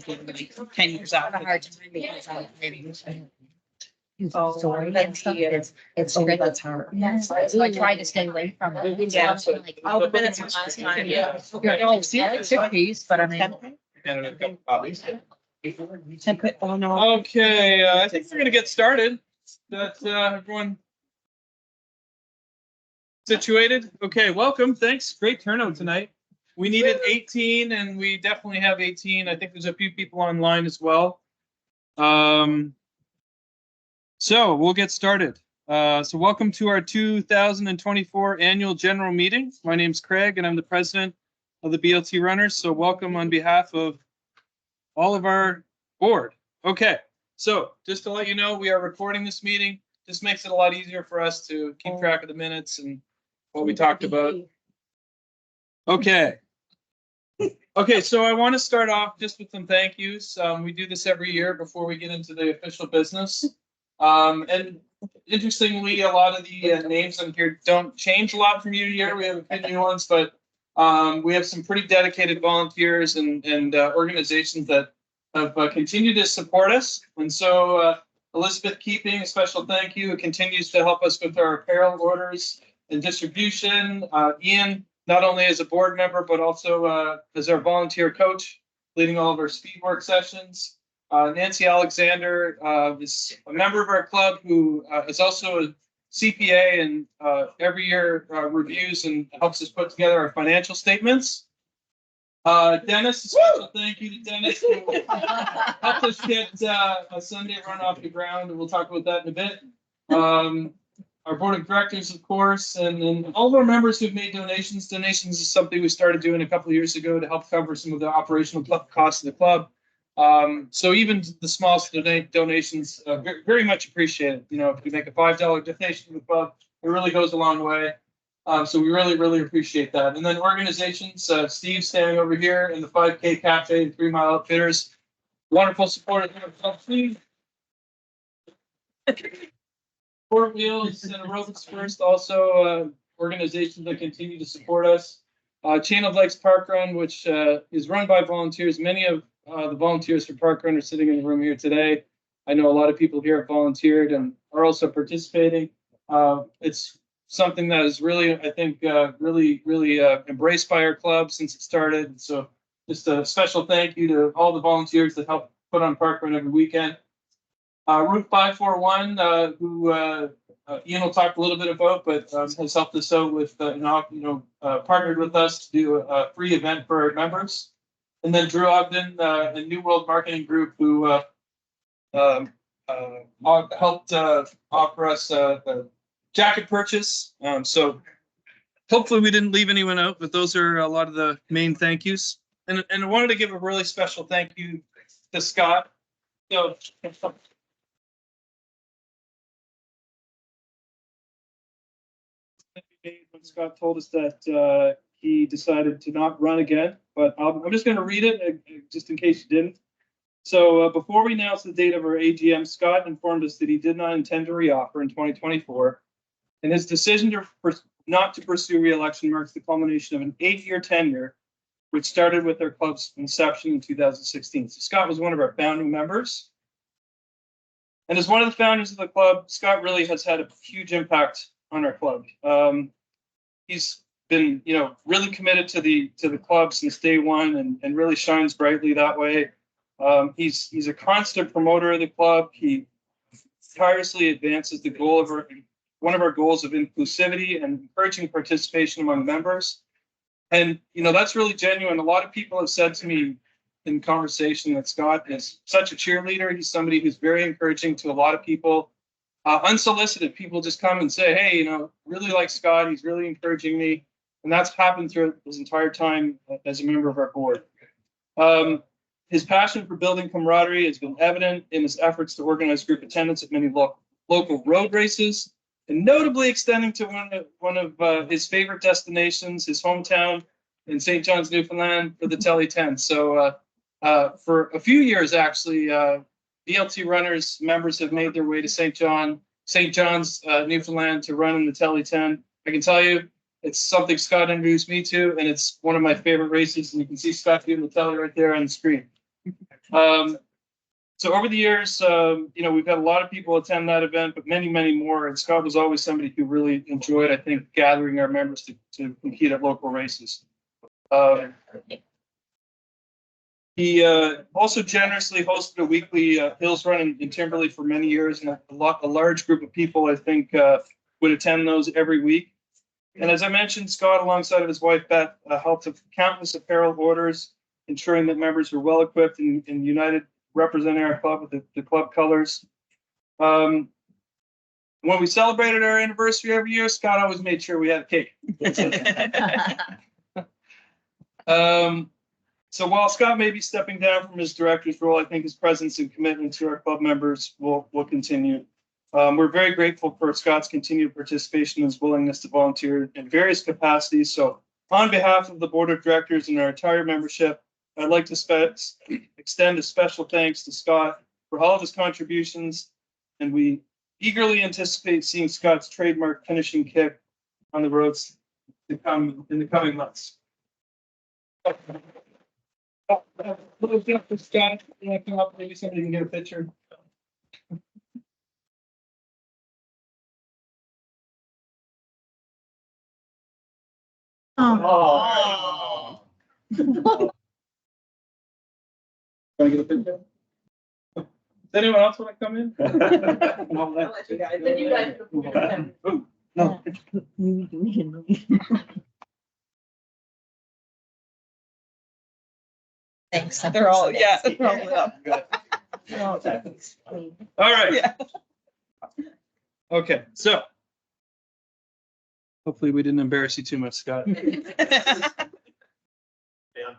like 10 years out. A hard time because I'm story and stuff. It's really that's hard. Yes. So I try to stay away from it. Yeah. So like, All the minutes from last time. yeah. You're always sick piece, but I mean. Oh no. Okay, I think we're gonna get started. That everyone situated? Okay, welcome. Thanks. Great turnout tonight. We needed 18, and we definitely have 18. I think there's a few people online as well. So we'll get started. So welcome to our 2024 annual general meeting. My name's Craig, and I'm the president of the BLT Runners. So welcome on behalf of all of our board. Okay, so just to let you know, we are recording this meeting. This makes it a lot easier for us to keep track of the minutes and what we talked about. Okay. Okay, so I want to start off just with some thank yous. We do this every year before we get into the official business. And interestingly, a lot of the names on here don't change a lot from year to year. We have a few new ones, but we have some pretty dedicated volunteers and organizations that have continued to support us. And so Elizabeth Keeping, a special thank you. It continues to help us with our apparel orders and distribution. Ian, not only as a board member, but also as our volunteer coach, leading all of our speed work sessions. Nancy Alexander is a member of our club who is also a CPA and every year reviews and helps us put together our financial statements. Dennis, a special thank you to Dennis who helped us get a Sunday run off the ground, and we'll talk about that in a bit. Our board of directors, of course, and all of our members who've made donations. Donations is something we started doing a couple of years ago to help cover some of the operational costs of the club. So even the smallest donations, very much appreciated. You know, if you make a $5 donation to the club, it really goes a long way. So we really appreciate that. And then organizations, Steve standing over here in the 5K Cafe, 3 Mile Outfitters, wonderful support of Steve. Sport Wheels and Aerobics First, also organizations that continue to support us. Chain of Lakes Park Run, which is run by volunteers. Many of the volunteers for Park Run are sitting in the room here today. I know a lot of people here have volunteered and are also participating. It's something that is really, I think, really embraced by our club since it started. So just a special thank you to all the volunteers that help put on Park Run every weekend. Route 541, who Ian will talk a little bit about, but has helped us out with, partnered with us to do a free event for our members. And then Drew Ogden, the New World Marketing Group, who helped offer us a jacket purchase. So hopefully we didn't leave anyone out, but those are a lot of the main thank yous. And I wanted to give a really special thank you to Scott. So, when Scott told us that he decided to not run again, but I'm just going to read it just in case you didn't. So before we announced the date of our AGM, Scott informed us that he did not intend to reoffer in 2024, and his decision not to pursue re-election marks the culmination of an 8-year tenure, which started with our club's inception in 2016. So Scott was one of our founding members. And as one of the founders of the club, Scott really has had a huge impact on our club. He's been, really committed to the club since day one, and really shines brightly that way. He's a constant promoter of the club. He tirelessly advances the goal of one of our goals of inclusivity and encouraging participation among members. And that's really genuine. A lot of people have said to me in conversation that Scott is such a cheerleader. He's somebody who's very encouraging to a lot of people. Unsolicited, people just come and say, hey, really like Scott. He's really encouraging me. And that's happened through his entire time as a member of our board. His passion for building camaraderie has been evident in his efforts to organize group attendance at many local road races, and notably extending to one of his favorite destinations, his hometown in St. John's, Newfoundland, for the Telly 10. So for a few years, actually, BLT Runners members have made their way to St. John's, Newfoundland to run in the Telly 10. I can tell you, it's something Scott introduced me to, and it's one of my favorite races. And you can see Scott doing the Telly right there on the screen. So over the years, we've had a lot of people attend that event, but many, many more. And Scott was always somebody who really enjoyed, I think, gathering our members to compete at local races. He also generously hosted a weekly hills run in Timberley for many years, and a large group of people, I think, would attend those every week. And as I mentioned, Scott, alongside of his wife Beth, helped with countless apparel orders, ensuring that members were well equipped and united, representing our club with the club colors. When we celebrated our anniversary every year, Scott always made sure we had a cake. So while Scott may be stepping down from his director's role, I think his presence and commitment to our club members will continue. We're very grateful for Scott's continued participation and his willingness to volunteer in various capacities. So on behalf of the board of directors and our entire membership, I'd like to extend a special thanks to Scott for all of his contributions, and we eagerly anticipate seeing Scott's trademark finishing kick on the roads to come in the coming months. Little gift for Scott. Come up, maybe somebody can get a picture. Oh. Can I get a picture? Does anyone else want to come in? I'll let you guys. Then you guys. Ooh, no. Thanks. They're all, yeah. All right. Yeah. Okay, so hopefully we didn't embarrass you too much, Scott.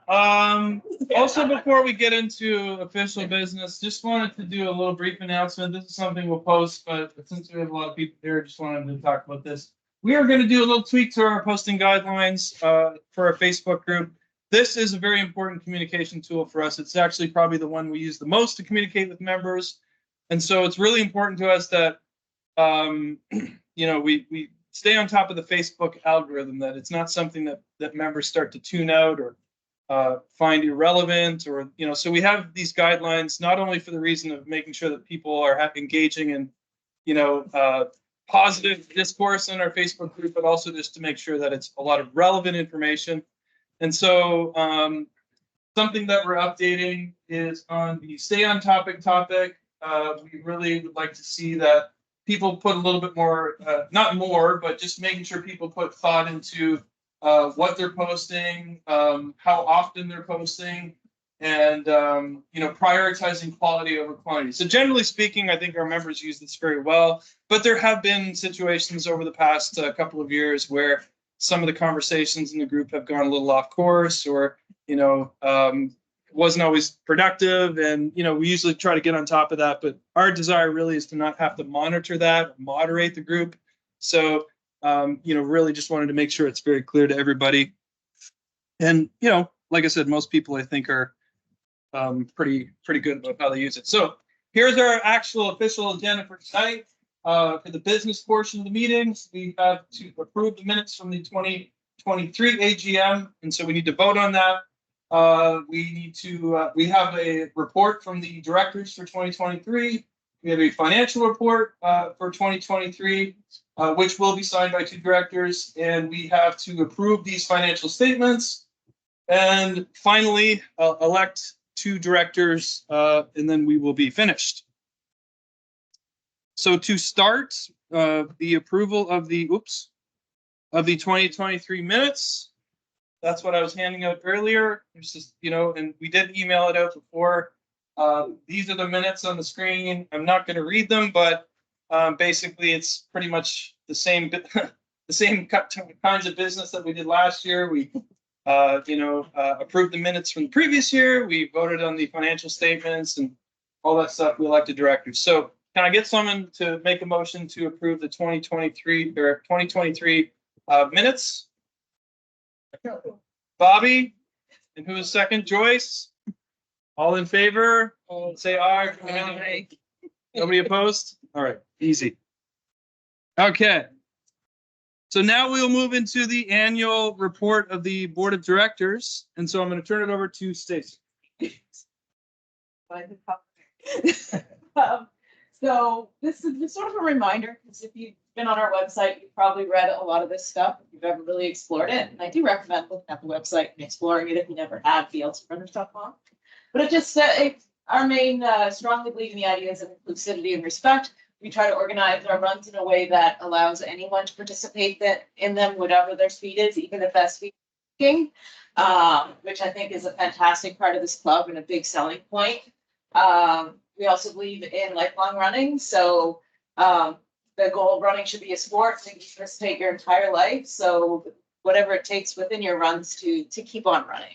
Also, before we get into official business, just wanted to do a little brief announcement. This is something we'll post, but since we have a lot of people here, just wanted to talk about this. We are going to do a little tweak to our posting guidelines for our Facebook group. This is a very important communication tool for us. It's actually probably the one we use the most to communicate with members. And so it's really important to us that, we stay on top of the Facebook algorithm, that it's not something that members start to tune out or find irrelevant, or, so we have these guidelines not only for the reason of making sure that people are engaging in, positive discourse in our Facebook group, but also just to make sure that it's a lot of relevant information. And so something that we're updating is on the stay on topic. We really would like to see that people put a little bit more, not more, but just making sure people put thought into what they're posting, how often they're posting, and prioritizing quality over quantity. So generally speaking, I think our members use this very well, but there have been situations over the past couple of years where some of the conversations in the group have gone a little off course, or wasn't always productive, and we usually try to get on top of that, but our desire really is to not have to monitor that, moderate the group. So really just wanted to make sure it's very clear to everybody. And like I said, most people I think are pretty good about how they use it. So here's our actual official agenda for tonight. For the business portion of the meetings, we have to approve the minutes from the 2023 AGM, and so we need to vote on that. We have a report from the directors for 2023. We have a financial report for 2023, which will be signed by 2 directors, and we have to approve these financial statements. And finally, elect 2 directors, and then we will be finished. So to start, the approval of the 2023 minutes. That's what I was handing out earlier. It's just, and we did email it out before. These are the minutes on the screen. I'm not going to read them, but basically it's pretty much the same kinds of business that we did last year. We approved the minutes from the previous year. We voted on the financial statements and all that stuff. We elected directors. So can I get someone to make a motion to approve the 2023 minutes? Bobby, and who is second? Joyce. All in favor? Say aye. Aye. Nobody opposed? All right, easy. Okay. So now we'll move into the annual report of the board of directors. And so I'm going to turn it over to Stacy. So this is just sort of a reminder, because if you've been on our website, you've probably read a lot of this stuff, if you've ever really explored it. And I do recommend looking at the website and exploring it if you never have BLTrunners.com. But it just, our main, strongly believe in the ideas of inclusivity and respect. We try to organize our runs in a way that allows anyone to participate in them, whatever their speed is, even if that's speaking, which I think is a fantastic part of this club and a big selling point. We also believe in lifelong running. So the goal of running should be a sport that you participate your entire life. So whatever it takes within your runs to keep on running.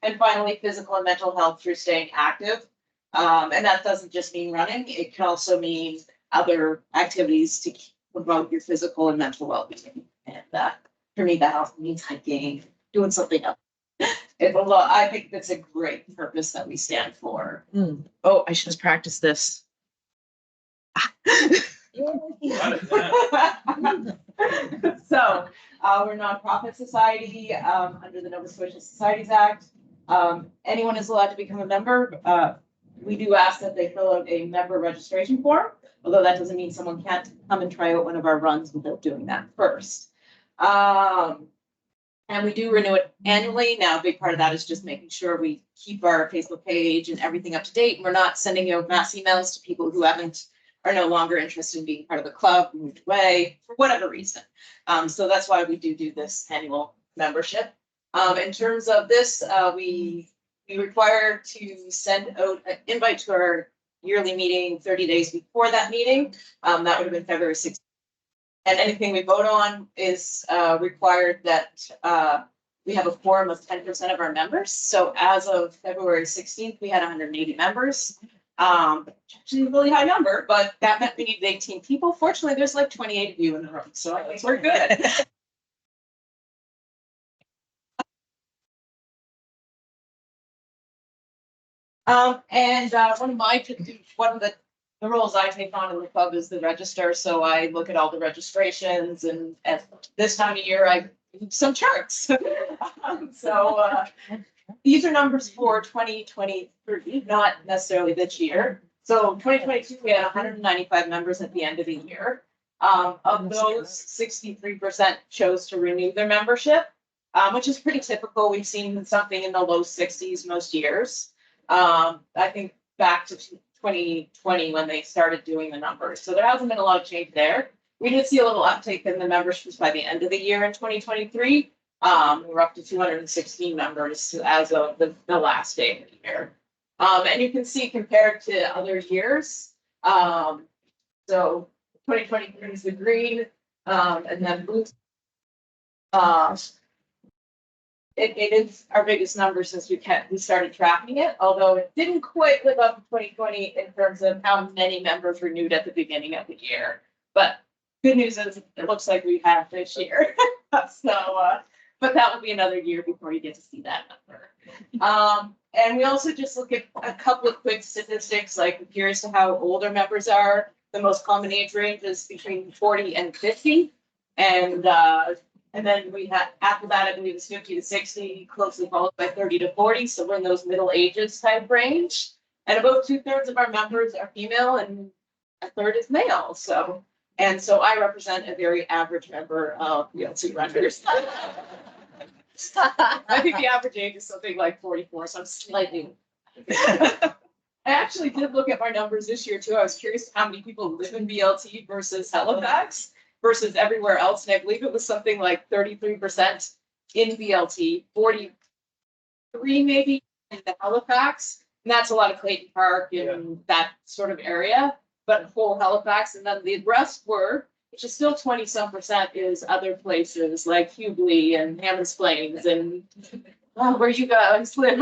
And finally, physical and mental health through staying active. And that doesn't just mean running. It can also mean other activities to promote your physical and mental well-being. And for me, that also means hiking, doing something else. It's a lot. I think that's a great purpose that we stand for. Oh, I should have practiced this. So we're a nonprofit society under the Nova Scotia Societies Act. Anyone is allowed to become a member. We do ask that they fill out a member registration form, although that doesn't mean someone can't come and try out one of our runs without doing that first. And we do renew it annually. Now, a big part of that is just making sure we keep our Facebook page and everything up to date. And we're not sending out mass emails to people who are no longer interested in being part of the club, moved away for whatever reason. So that's why we do this annual membership. In terms of this, we require to send out an invite to our yearly meeting 30 days before that meeting. That would have been February 16th. And anything we vote on is required that we have a quorum of 10% of our members. So as of February 16th, we had 180 members. Actually a really high number, but that meant we needed 18 people. Fortunately, there's like 28 of you in the room, so I think we're good. And one of the roles I take on in the club is the register. So I look at all the registrations, and at this time of year, I do some charts. These are numbers for 2023, not necessarily this year. So 2022, we had 195 members at the end of the year. Of those, 63% chose to renew their membership, which is pretty typical. We've seen something in the low 60s most years. I think back to 2020 when they started doing the numbers. So there hasn't been a lot of change there. We did see a little uptake in the memberships by the end of the year in 2023. We're up to 216 members as of the last day of the year. And you can see compared to other years. So 2023 is the green, and then blue. It is our biggest number since we started tracking it, although it didn't quite live up to 2020 in terms of how many members renewed at the beginning of the year. But good news is it looks like we have this year. But that will be another year before you get to see that number. And we also just look at a couple of quick statistics, like curious to how older members are. The most common age range is between 40 and 50. And then we had, after that, I believe it's 50 to 60, closely followed by 30 to 40. So we're in those middle ages type range. And about 2/3 of our members are female and a third is male. So I represent a very average member of BLT runners. I think the average age is something like 44, so I'm slightly. I actually did look at my numbers this year too. I was curious how many people live in BLT versus Halifax versus everywhere else. And I believe it was something like 33% in BLT, 43 maybe in the Halifax. And that's a lot of Clayton Park and that sort of area, but whole Halifax. And then the rest were, which is still 20-some%, is other places like Hughley and Hammonds Plains and where you guys live,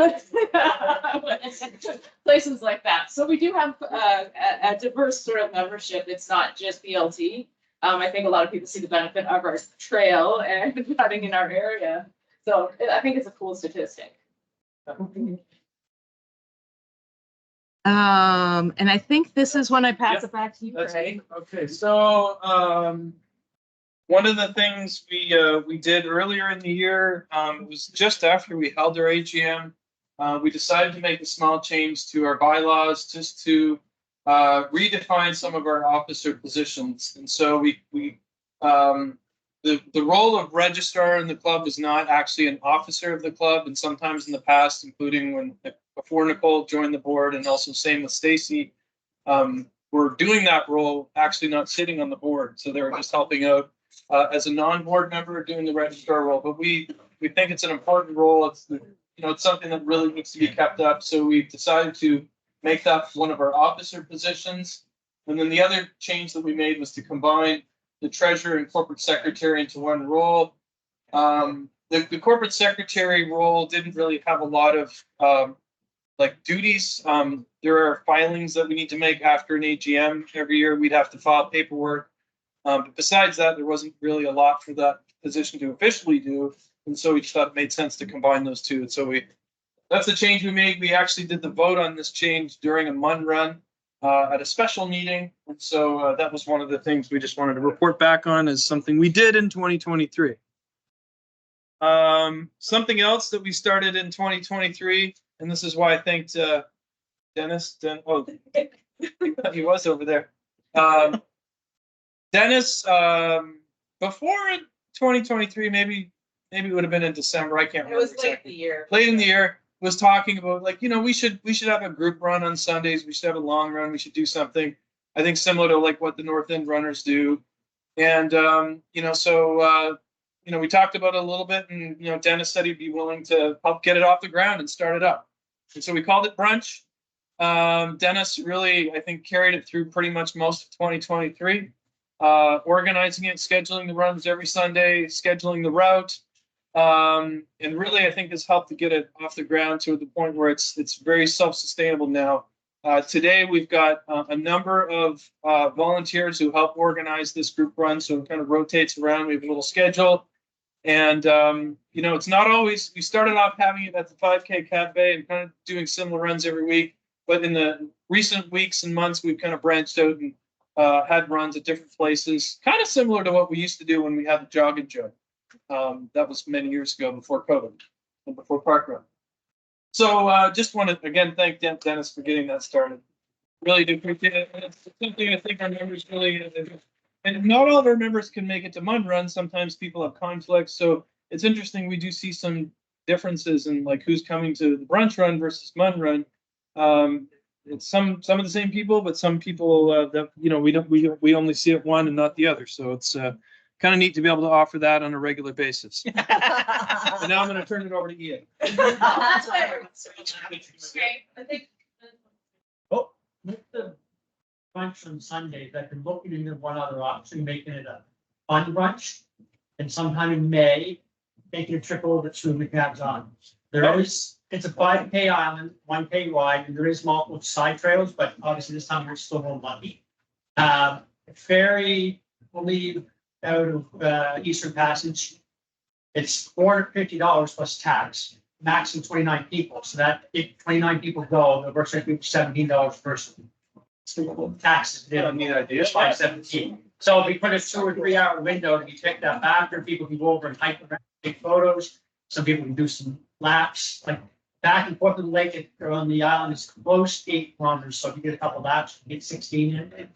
places like that. So we do have a diverse sort of membership. It's not just BLT. I think a lot of people see the benefit of our trail and running in our area. So I think it's a cool statistic. And I think this is when I pass it back to you, Craig. Okay, so one of the things we did earlier in the year was just after we held our AGM. we decided to make a small change to our bylaws just to redefine some of our officer positions. And so the role of registrar in the club is not actually an officer of the club. And sometimes in the past, including before Nicole joined the board, and also same with Stacy, were doing that role, actually not sitting on the board. So they were just helping out as a non-board member doing the registrar role. But we think it's an important role. It's something that really needs to be kept up. So we've decided to make that one of our officer positions. And then the other change that we made was to combine the treasurer and corporate secretary into one role. The corporate secretary role didn't really have a lot of duties. There are filings that we need to make after an AGM every year. We'd have to file paperwork. But besides that, there wasn't really a lot for that position to officially do. And so we just thought it made sense to combine those two. And so that's the change we made. We actually did the vote on this change during a MUN run at a special meeting. And so that was one of the things we just wanted to report back on as something we did in 2023. Something else that we started in 2023, and this is why I thanked Dennis. He was over there. Dennis, before 2023, maybe it would have been in December. I can't remember. It was late exactly. in the year. Late in the year, was talking about we should have a group run on Sundays. We should have a long run. We should do something, I think, similar to what the North End runners do. And we talked about it a little bit, and Dennis said he'd be willing to help get it off the ground and start it up. And so we called it Brunch. Dennis really, I think, carried it through pretty much most of 2023, organizing it, scheduling the runs every Sunday, scheduling the route. And really, I think has helped to get it off the ground to the point where it's very self-sustainable now. Today, we've got a number of volunteers who help organize this group run, so it kind of rotates around. We have a little schedule, and it's not always. We started off having it at the 5K Cafe and kind of doing similar runs every week, but in the recent weeks and months, we've kind of branched out and had runs at different places, kind of similar to what we used to do when we had the Jog and Jug. That was many years ago, before COVID and before Parkrun. So just want to again thank Dennis for getting that started. Really do appreciate it. And it's something I think our members really, and not all of our members can make it to MUN run. Sometimes people have conflicts, so it's interesting. We do see some differences in who's coming to the brunch run versus MUN run. It's some of the same people, but some people that we only see it one and not the other. So it's kind of neat to be able to offer that on a regular basis. And now I'm going to turn it over to Ian. That's why everyone's okay, I think. With the brunch on Sundays, I've been looking into one other option, making it a fun brunch. And sometime in May, taking a trip over to McNabb's Island. It's a 5K island, 1K wide, and there is multiple side trails, but obviously this time we're still on lucky. Ferry will leave out of Eastern Passage. It's $450 plus tax, maximum 29 people. So that if 29 people go, the works out to be $17 per person. So taxes. I don't need ideas. 517. So we put a 2 or 3 hour window to be picked up after. People can go over and hike around, take photos. Some people can do some laps, back and forth to the lake or on the island. It's close to 8 kilometers. So if you get a couple laps, you get 16 in.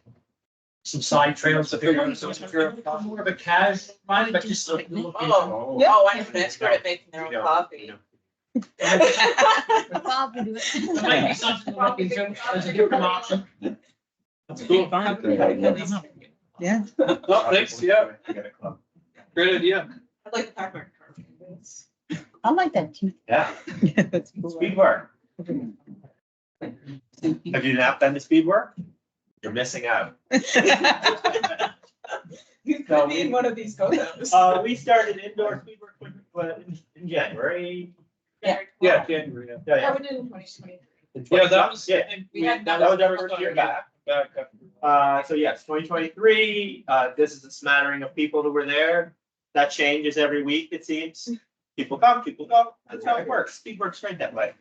Some side trails. More of a casual run, but just look Oh, I have an expert at making their own coffee. Bob can do it. It might be something to look into as a different option. That's cool. Yeah. Oh, thanks. Yeah. Great idea. I like the Parkrun carvings. I like that too. Yeah, That's cool. speed work. Have you not done the speed work? You're missing out. You could be in one of these photos. We started indoor speed work in January. Yeah, January. Yeah. Yeah, Yeah, we did in 2023. Yeah, that was. Yeah. I think We had that was our first year back. So yes, 2023. This is a smattering of people who were there. That changes every week, it seems. People come, people go. That's how it works. Speed works right that way.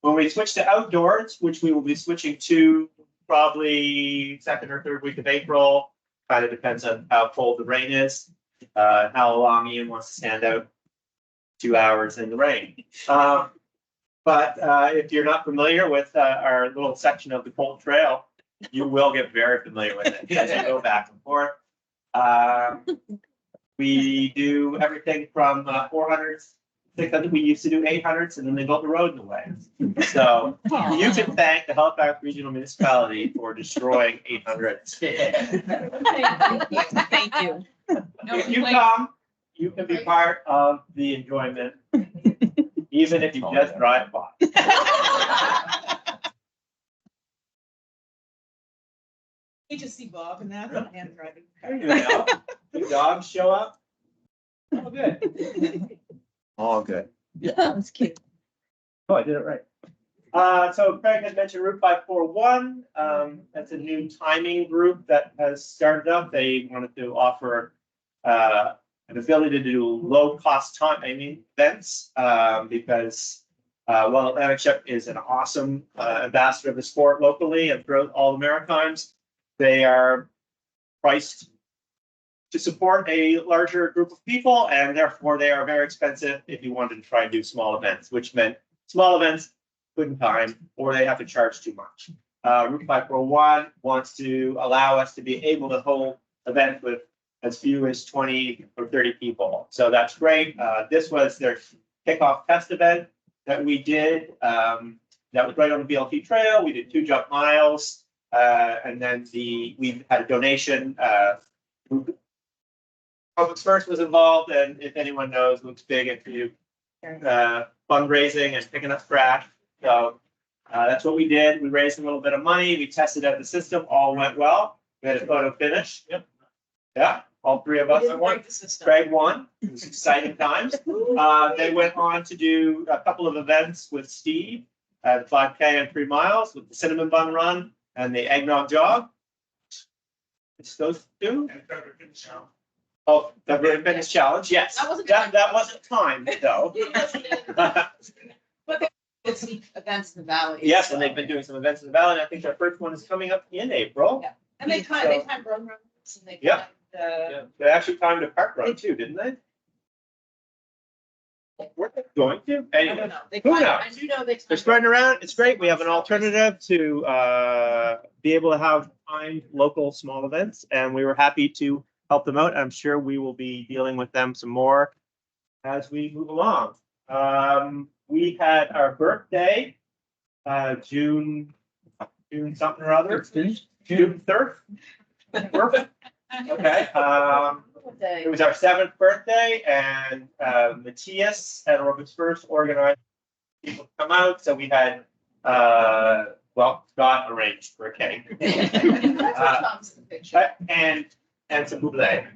When we switch to outdoors, which we will be switching to probably second or third week of April, kind of depends on how cold the rain is, how long Ian wants to stand out 2 hours in the rain. But But if you're not familiar with our little section of the Colt Trail, you will get very familiar with it as you go back and forth. We do everything from 400s, 600. We used to do 800s, and then they built the road in the way. So you can thank the Halifax Regional Municipality for destroying 800s. Thank you. If you come, you can be part of the enjoyment, even if you just drive by. You just see Bob and that and driving. The dogs show up. All good. All good. Yeah, that's cute. Oh, I did it right. So Craig had mentioned Route 541. That's a new timing group that has started up. They wanted to offer an ability to do low cost timing events because while Atlantic Ship is an awesome ambassador of the sport locally and throughout all the Maritimes, they are priced to support a larger group of people, and therefore they are very expensive if you wanted to try and do small events, which meant small events couldn't time, or they have to charge too much. Route 541 wants to allow us to be able to hold events with as few as 20 or 30 people. So that's great. This was their kickoff test event that we did. That was right on the BLT trail. We did 2 jump miles. And then we had a donation. Public First was involved, and if anyone knows, looks big into fundraising and picking up trash. So that's what we did. We raised a little bit of money. We tested out the system. All went well. We had a photo finish. Yep. Yeah, all 3 of us. Craig won. It was exciting times. They went on to do a couple of events with Steve at 5K and 3 miles with the cinnamon bun run and the eggnog jog. It's those 2. Oh, the fitness challenge. Yes, that wasn't timed though. But it's events in the valley. Yes, and they've been doing some events in the valley. And I think their first one is coming up in April. Yeah. And they timed road runs and they Yeah. timed, They actually timed a park run too, didn't they? Were they going to? I Anyway, don't know. They who timed- knows? I do know they. they're timed spreading road around. runs. It's great. We have an alternative to be able to have timed local small events, and we were happy to help them out. I'm sure we will be dealing with them some more as we move along. We had our birthday, June something or other. June 3rd. Okay. It was our 7th birthday, and Matthias at Aerobics First organized people to come out. So we had, Scott arranged for a cake. And some buble.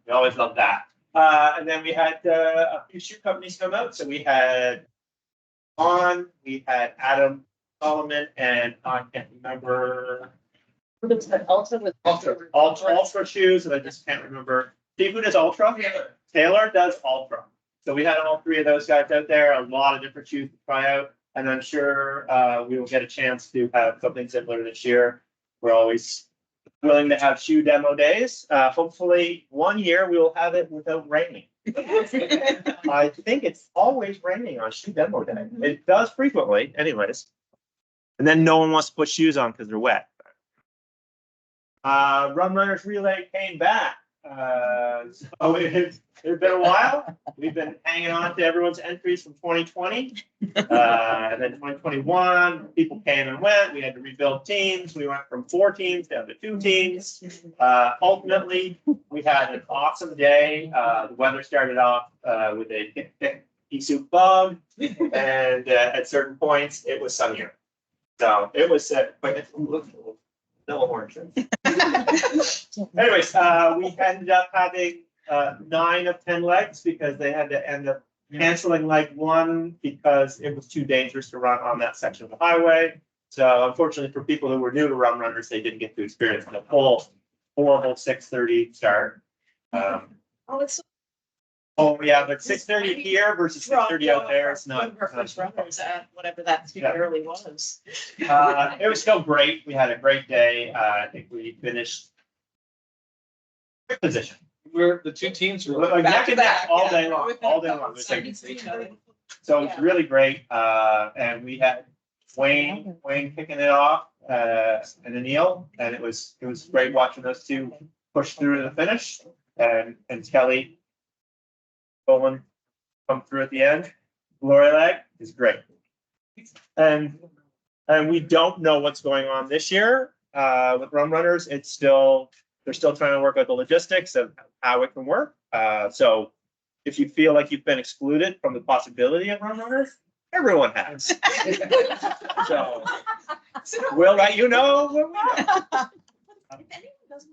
We always love that. And then we had a few shoe companies come out. So we had we had Adam Solomon, and I can't remember. Ultra shoes, and I just can't remember. Steve, who does Ultra? Taylor does Ultra. So we had all 3 of those guys out there, a lot of different shoes to try out. And I'm sure we will get a chance to have something similar this year. We're always willing to have shoe demo days. Hopefully one year we will have it without raining. I think it's always raining on shoe demo day. It does frequently anyways. And then no one wants to put shoes on because they're wet. Run Runners Relay came back. So it's been a while. We've been hanging on to everyone's entries from 2020. And then 2021, people came and went. We had to rebuild teams. We went from 4 teams down to 2 teams. Ultimately, we had an awesome day. The weather started off with a thick pea soup bug. And at certain points, it was sunnier. So it was no orange. Anyways, we ended up having 9 of 10 legs because they had to end up canceling leg 1 because it was too dangerous to run on that section of the highway. So unfortunately for people who were new to Run Runners, they didn't get to experience the full horrible 6:30 start. Oh yeah, but 6:30 here versus 6:30 out there, it's not. One of our first runners at whatever that early was. It was still great. We had a great day. I think we finished good position. The 2 teams were Neck and neck all day long, With all day that long. It was like, So it was really great. And we had Wayne kicking it off, and Anil, and it was great watching those two push through to the finish, and Kelly Bowman come through at the end. Glory leg is great. And we don't know what's going on this year with Rum Runners. They're still trying to work out the logistics of how it can work. So if you feel like you've been excluded from the possibility of Rum Runners, everyone has. So we'll let you know when we know. If anyone doesn't,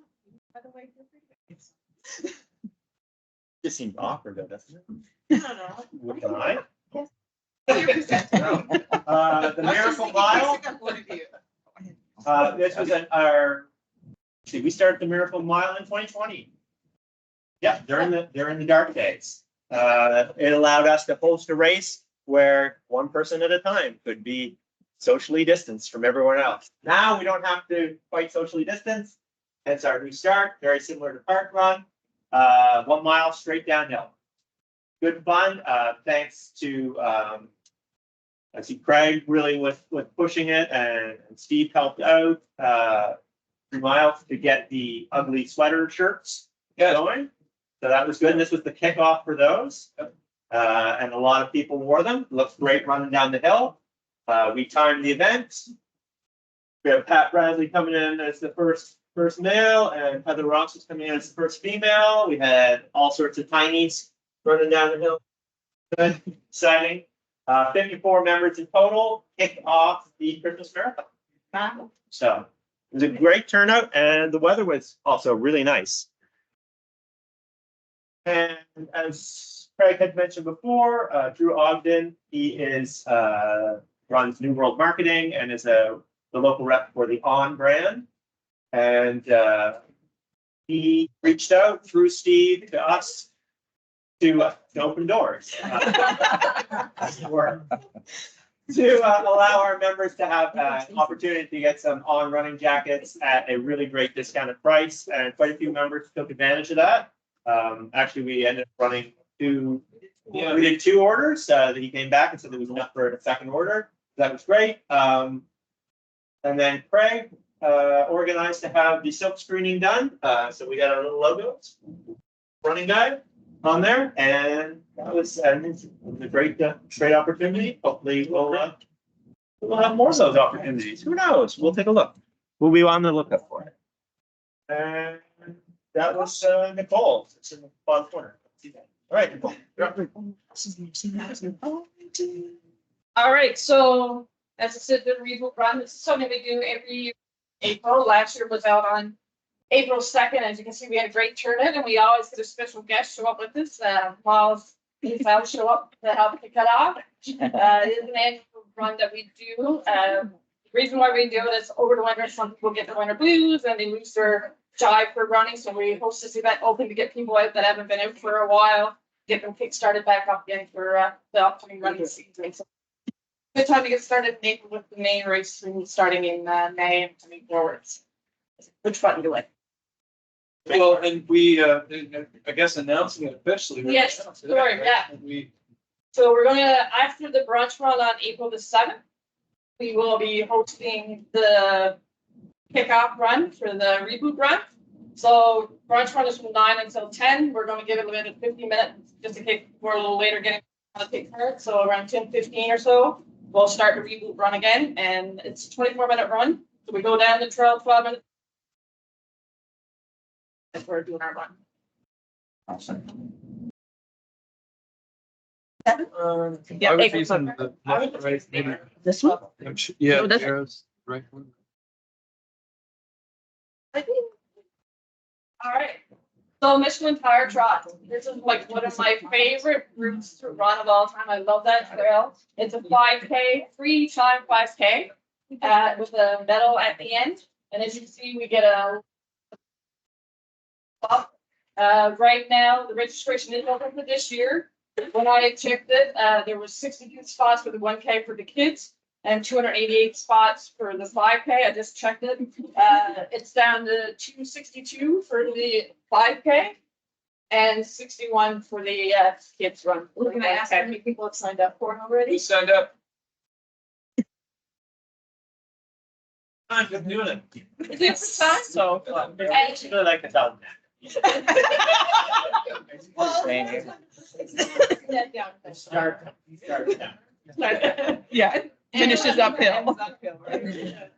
by the way, feel free to. Just seems awkward though, doesn't it? I don't know. Can I? You're presenting. The Miracle Mile. This was we started the Miracle Mile in 2020. Yeah, during the dark days. It allowed us to host a race where one person at a time could be socially distanced from everyone else. Now we don't have to quite socially distance. It's our new start, very similar to Park Run. 1 mile straight downhill. Good fun. Thanks to I see Craig really with pushing it, and Steve helped out 3 miles to get the ugly sweater shirts going. So that was good. And this was the kickoff for those. And a lot of people wore them. Looks great running down the hill. We timed the event. We have Pat Bradley coming in as the first male, and Heather Ross is coming in as the first female. We had all sorts of tinies running down the hill. Good, exciting. 54 members in total kicked off the Christmas Marathon. Wow. So it was a great turnout, and the weather was also really nice. And as Craig had mentioned before, Drew Ogden, he runs New World Marketing and is the local rep for the On brand. And he reached out through Steve to us to open doors. To allow our members to have an opportunity to get some On running jackets at a really great discounted price. And quite a few members took advantage of that. Actually, we ended up running we did 2 orders. That he came back and said there was enough for a second order. That was great. And then Craig organized to have the silk screening done. So we got our little logos, running guide on there, and that was a great opportunity. Hopefully we'll have more of those opportunities. Who knows? We'll take a look. We'll be on the lookout for it. And that was Nicole. It's in the bottom corner. All right, Nicole. All right, so as I said, the reboot run, this is something we do every April. Last year was out on April 2nd. As you can see, we had a great turnout, and we always get a special guest show up with us. Miles will show up to help kick it off. It is an annual run that we do. The reason why we do it is over the winter, some people get the winter blues and they lose their jive for running. So we host this event open to get people out that haven't been out for a while, get them kick-started back up again for the upcoming running season. So good time to get started in April with the main race starting in May and coming forwards. Which fun to it. Well, and we, I guess announcing it officially. right Yes, now, sorry, right? yeah. And So we're going to, after the brunch run on April the 7th, we will be hosting the kickoff run for the reboot run. So brunch run is from 9 until 10. We're going to give it a little bit of 50 minutes just in case we're a little later getting on the take part. So around 10:15 or so, we'll start the reboot run again. And it's a 24-minute run. So we go down the trail 12 minutes. As we're doing our run. I was using the left, right, maybe. This one? Yeah, No, that's- arrows, right one. I think. All right. So Michelin Tire Trot. This is like one of my favorite routes to run of all time. I love that trail. It's a 5K, 3-time 5K, with a medal at the end. And as you can see, we get a. Right now, the registration is open for this year. When I checked it, there was 62 spots for the 1K for the kids and 288 spots for the 5K. I just checked it. It's down to 262 for the 5K. and 61 for the kids run. Can I ask how many people have signed up for it already? We signed up. I'm just doing it. It's fun. So, I really like to tell them. Start down. Yeah, finishes uphill.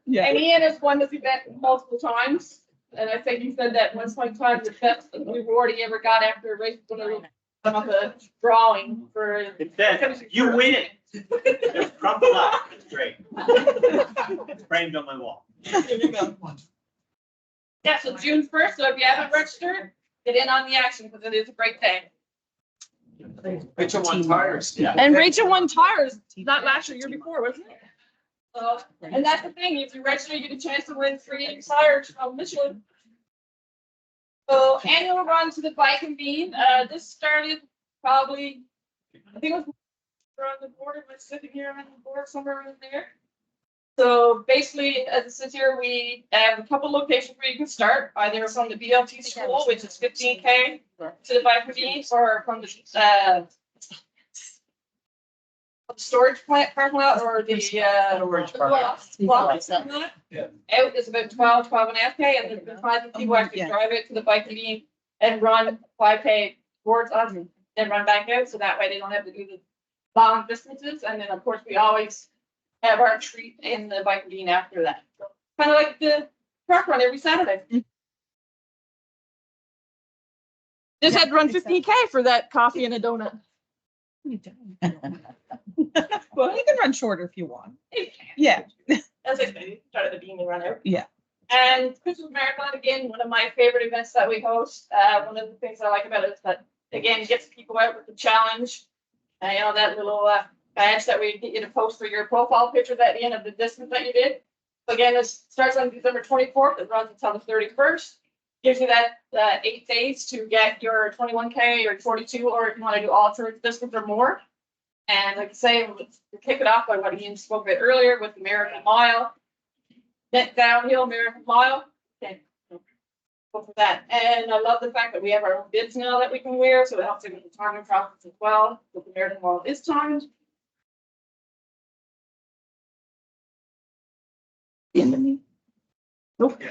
Yeah. And Ian has won this event multiple times, and I think he said that once point in time, the best we've already ever got after a race, some of the drawing for. It says, you win it. Just crumple up. It's great. It's framed on my wall. Yeah, so June 1st, so if you haven't registered, get in on the action, because it is a great day. Rachel won tires. Yeah. And Rachel won tires, not last year, year before, wasn't it? So, and that's the thing, if you register, you get a chance to win free tires from Michelin. So annual run to the Bike and Bean, this started probably, I think it was on the board, it was sitting here on the board somewhere in there. So basically, as it sits here, we have a couple locations where you can start, either from the BLT school, which is 15K to the Bike and Bean, or from the storage plant parking lot, or the Storage parking lot. bluff parking lot. Yeah. Out is about 12 and a half K, and then 5 people actually Yeah. drive it to the Bike and Bean and run 5K towards us, then run back out, so that way they don't have to do the long distances, and then of course we always have our treat in the Bike and Bean after that. So, kind of like the truck run every Saturday. Just had to run 15K for that coffee and a donut. Well, you can run shorter if you want. Yeah. As I said, start at the Bean and run out. Yeah. And Christmas Marathon, again, one of my favorite events that we host. One of the things I like about it is that, again, it gets people out with the challenge. You know, that little badge that we get you to post for your profile pictures at the end of the distance that you did. So again, this starts on December 24th. It runs until the 31st. Gives you that 8 days to get your 21K or 42, or if you want to do alternate distance or more. And like I say, we'll kick it off by what Ian spoke about earlier with the Miracle Mile. That downhill Miracle Mile. Okay. Go for that. And I love the fact that we have our own bibs now that we can wear, so it helps with the timing process as well. With the Miracle Mile is timed. Nope.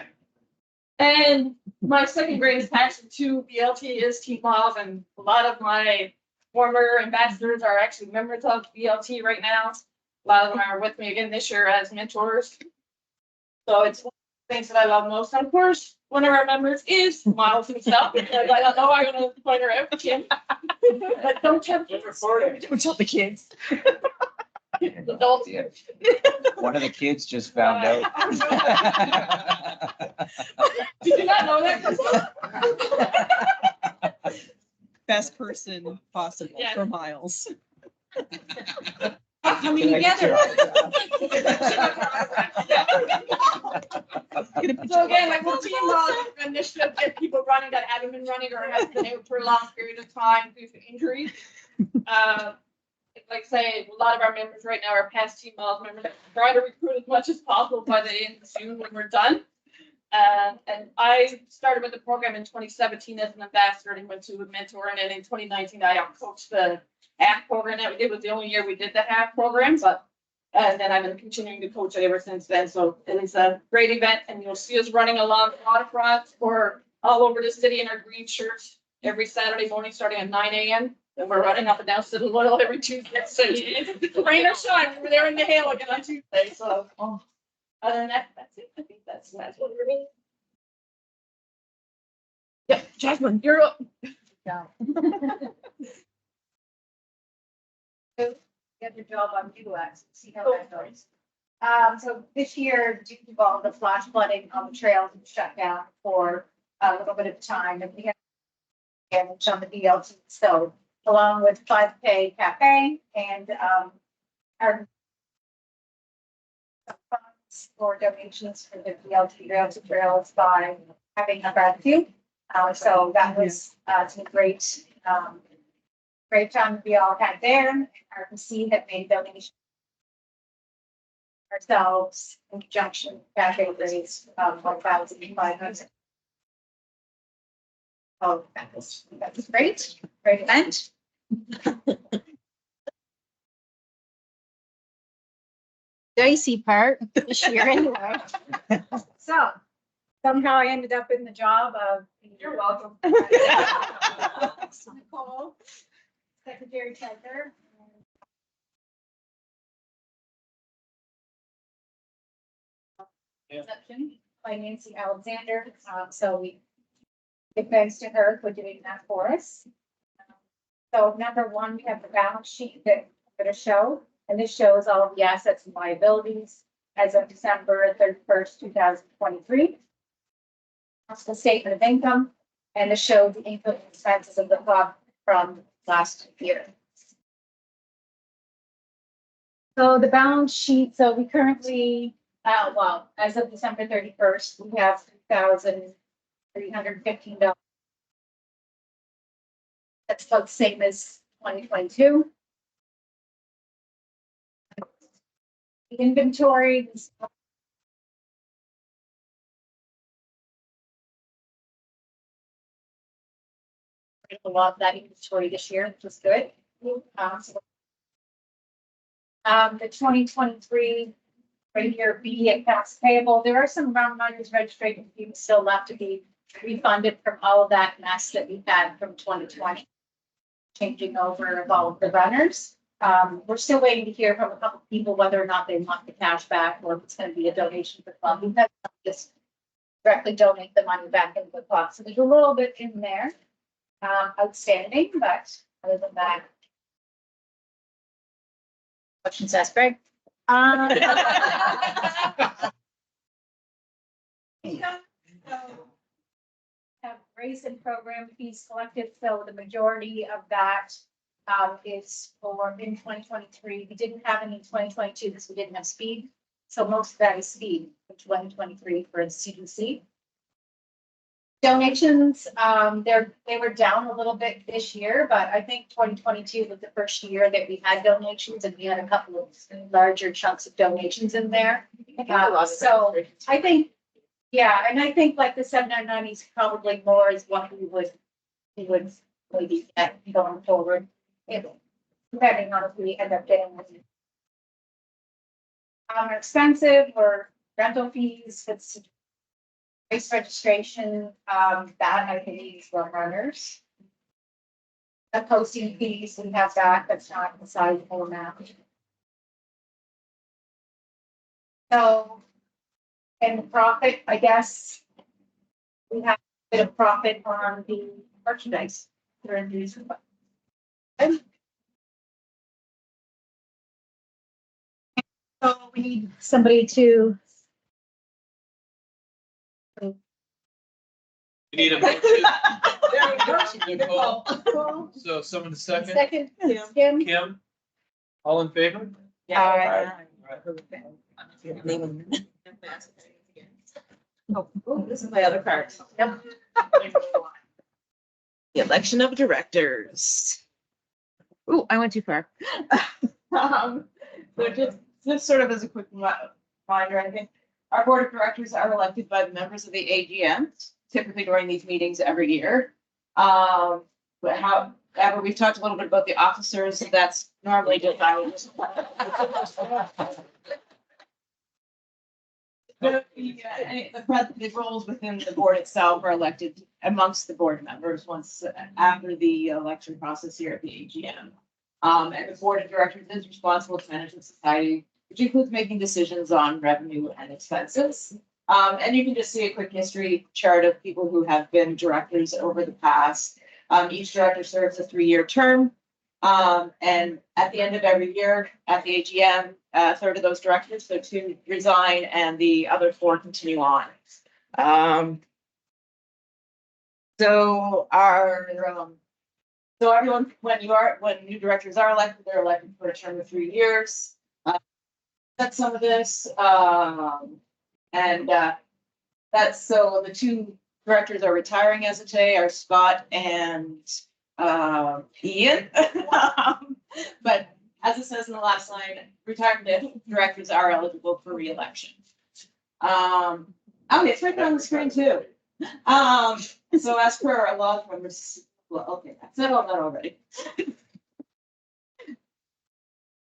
And my second greatest passion to BLT is team miles, and a lot of my former ambassadors are actually members of BLT right now. A lot of them are with me again this year as mentors. So it's one of the things that I love most. And of course, one of our members is Miles himself, because I don't know I'm gonna point her out, Kim. But don't tell Don't tell the kids. the adults here. One of the kids just found out. Did you not know that? Best person possible Yeah. for Miles. Coming together. So again, like we'll team initiative, get people running that haven't been running or haven't been out for a long period of time due to injuries. Like I say, a lot of our members right now are past team miles members. Try to recruit as much as possible by the end of June when we're done. And I started with the program in 2017 as an ambassador and went to a mentor, and then in 2019 I coached the half program that we did. It was the only year we did the half program, but and then I've been continuing to coach it ever since then. So it is a great event, and you'll see us running along the waterfront or all over the city in our green shirts every Saturday morning starting at 9 a.m. And we're running up and down City Loyal every Tuesday. So rain or shine, we were there in the hail again on Tuesday. So other than that, that's it. I think that's what we're doing. Yeah, Jaquelynn, you're up. Get the job on UX, see how that goes. So this year, due to all the flash flooding on the trails, we shut down for a little bit of time, and we have damage on the BLT. So along with 5K Cafe and our funds for donations for the BLT Rails to Trails by having a gratitude. So that was some great time we all had there. RPC had made donations ourselves in conjunction with Cafe raised 1,500. Oh, that was great. Great event. Dicey part this year anyway. So somehow I ended up in the job of. You're welcome. Nicole, Secretary Treasurer. Reception by Nancy Alexander. So we give thanks to her for doing that for us. So number one, we have the balance sheet that I'm going to show, and this shows all of the assets and liabilities as of December 31st, 2023. That's the statement of income, and this shows the income and expenses of the club from last year. So the balance sheet, so we currently, well, as of December 31st, we have $3,315. That's about the same as 2022. The inventory is a lot of that inventory this year, which was good. The 2023 right here, B accounts payable. There are some round numbers registration fees still left to be refunded from all of that mess that we had from 2020. Changing over of all of the runners. We're still waiting to hear from a couple of people whether or not they want the cash back or if it's going to be a donation for the club. We've had some just directly donate the money back into the club. So there's a little bit in there outstanding, but other than that. Questions asked, Greg? Have raise and program fees collected, so the majority of that is for in 2023. We didn't have any in 2022 because we didn't have speed. So most of that is speed for 2023 for CDC. Donations, they were down a little bit this year, but I think 2022 was the first year that we had donations, and we had a couple of larger chunks of donations in there. So I think, yeah, and I think like the 799 is probably more is what we would maybe get going forward, if depending on if we end up getting them. Expensive or rental fees, it's race registration, that I believe were runners. The posting fees, we have that, that's not a sizable amount. So, and the profit, I guess, we have a bit of profit on the merchandise during these. So we need somebody to. We need a motion. There we go. Nicole. So someone to second. Second, Kim. Kim, all in favor? Oh, this is my other card. Yep. The election of directors. Ooh, I went too far. So just sort of as a quick reminder, I think our board of directors are elected by the members of the AGM, typically during these meetings every year. But however, we've talked a little bit about the officers, so that's normally just the roles within the board itself are elected amongst the board members once after the election process here at the AGM. And the board of directors is responsible to manage the society, which includes making decisions on revenue and expenses. And you can just see a quick history chart of people who have been directors over the past. Each director serves a 3-year term. And at the end of every year at the AGM, a third of those directors, so 2 resign and the other 4 continue on. So everyone, when new directors are elected, they're elected for a term of 3 years. That's some of this. That's so the 2 directors are retiring as of today, are Scott and Ian. But as it says in the last line, retirement directors are eligible for re-election. Okay, it's right there on the screen too. So as per our law, members, well, okay, I said all that already.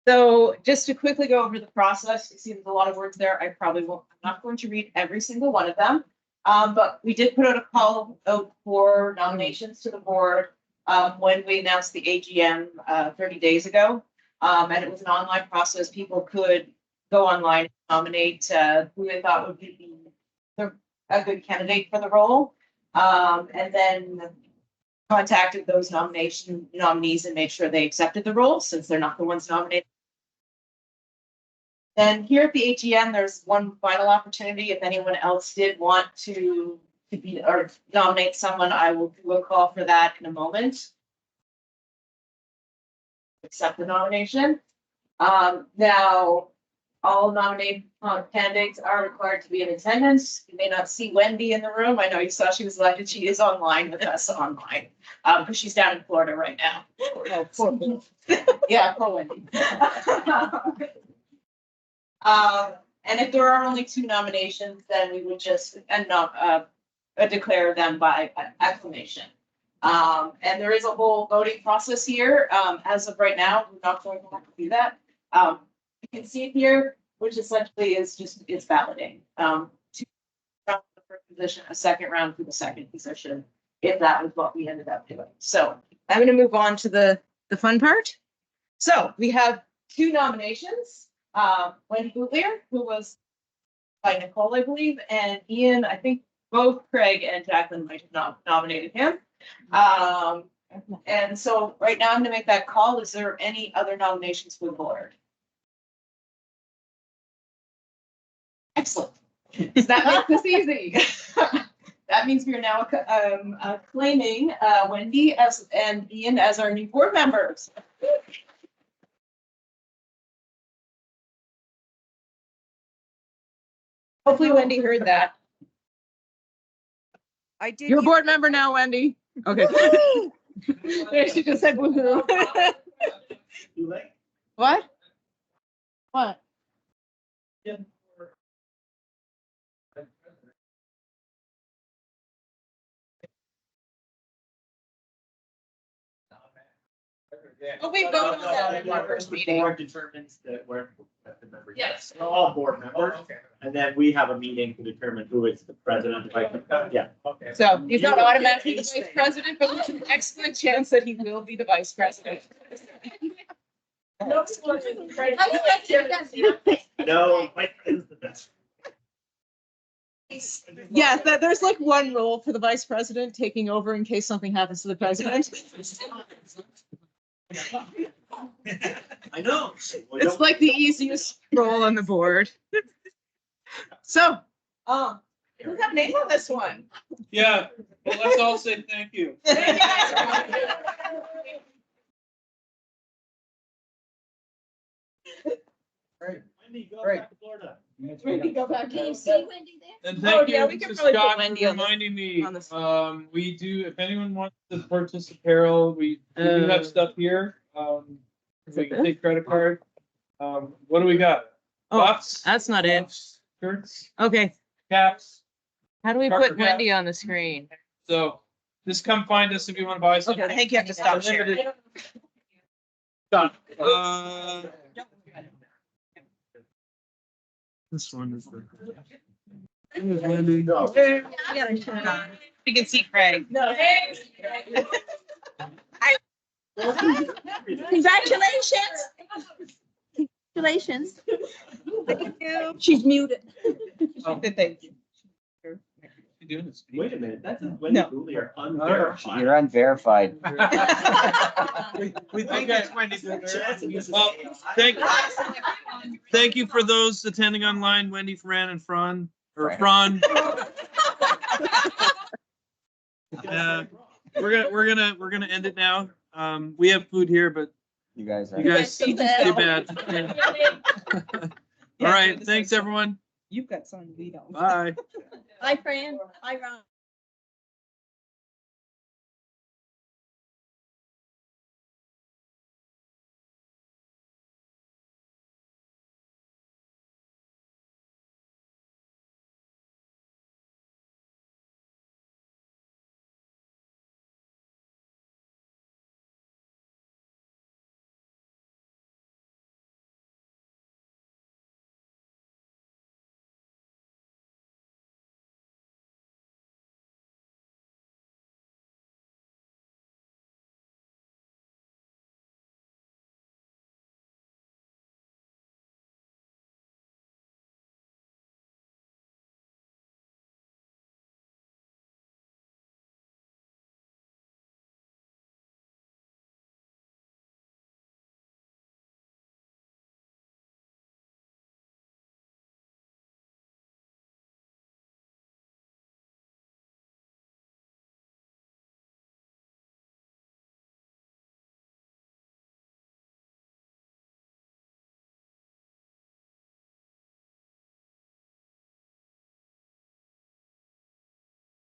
So just to quickly go over the process, you see there's a lot of words there. I probably won't, I'm not going to read every single one of them. But we did put out a call out for nominations to the board when we announced the AGM 30 days ago. And it was an online process. People could go online and nominate who they thought would be a good candidate for the role. And then contacted those nominees and made sure they accepted the role since they're not the ones nominated. Then here at the AGM, there's one final opportunity. If anyone else did want to be or nominate someone, I will do a call for that in a moment. Accept the nomination. Now, all nominated candidates are required to be in attendance. You may not see Wendy in the room. I know you saw she was elected. She is online with us online because she's down in Florida right now. Oh, poor Wendy. Yeah, poor Wendy. And if there are only 2 nominations, then we would just declare them by acclamation. And there is a whole voting process here. As of right now, we're not going to have to do that. You can see it here, which essentially is just, it's balloting. 2 rounds for the first position, a second round for the second position, if that was what we ended up doing. So I'm going to move on to the fun part. So we have 2 nominations. Wendy Bootlier, who was by Nicole, I believe, and Ian, I think both Craig and Jaquelynn might have nominated him. And so right now I'm gonna make that call. Is there any other nominations for the board? Excellent. So that makes this easy. That means we are now claiming Wendy and Ian as our new board members. Hopefully Wendy heard that. I did. You're a board member now, Wendy. Okay. There, she just said woohoo. What? What? Well, we voted on that in our first meeting. Board determines that we're the members. Yes. We're all board members. Okay. And then we have a meeting to determine who is the president. Yeah. Okay. So he's not automatically the vice president, but there's an excellent chance that he will be the vice president. No, Mike is the best. Yeah, there's like one role for the vice president taking over in case something happens to the president. I know. It's like the easiest role on the board. So, Who's got a name on this one? Yeah, well, let's all say thank you. Wendy, go Great. back to Florida. Wendy, go back. Can you see Wendy there? And Oh, thank yeah, you we can to probably put Scott for Wendy on the- reminding me. on this. We do, if anyone wants to purchase apparel, we do have stuff here. We can take credit card. What do we got? Oh, Buffs? that's not it. Buffs, shirts, Okay, caps. how do we Parker put Wendy on the screen? So just come find us if you want to buy Okay, something. I think you have to stop sharing. Limited. Done. This one is the. Wendy. You can see Craig. No. Congratulations. Congratulations. She's muted. Thank you. You doing this? Wait a minute, that's a Wendy No. Bootlier unverified. You're unverified. We think that's Wendy's. Chances. Well, thank you for those attending online, Wendy, Fran, and Fran, or Fran. We're gonna end it now. We have food here, but You guys are. you guys too bad. All right, thanks everyone. You've got something we don't. Bye. Hi, Fran. Hi, Ron.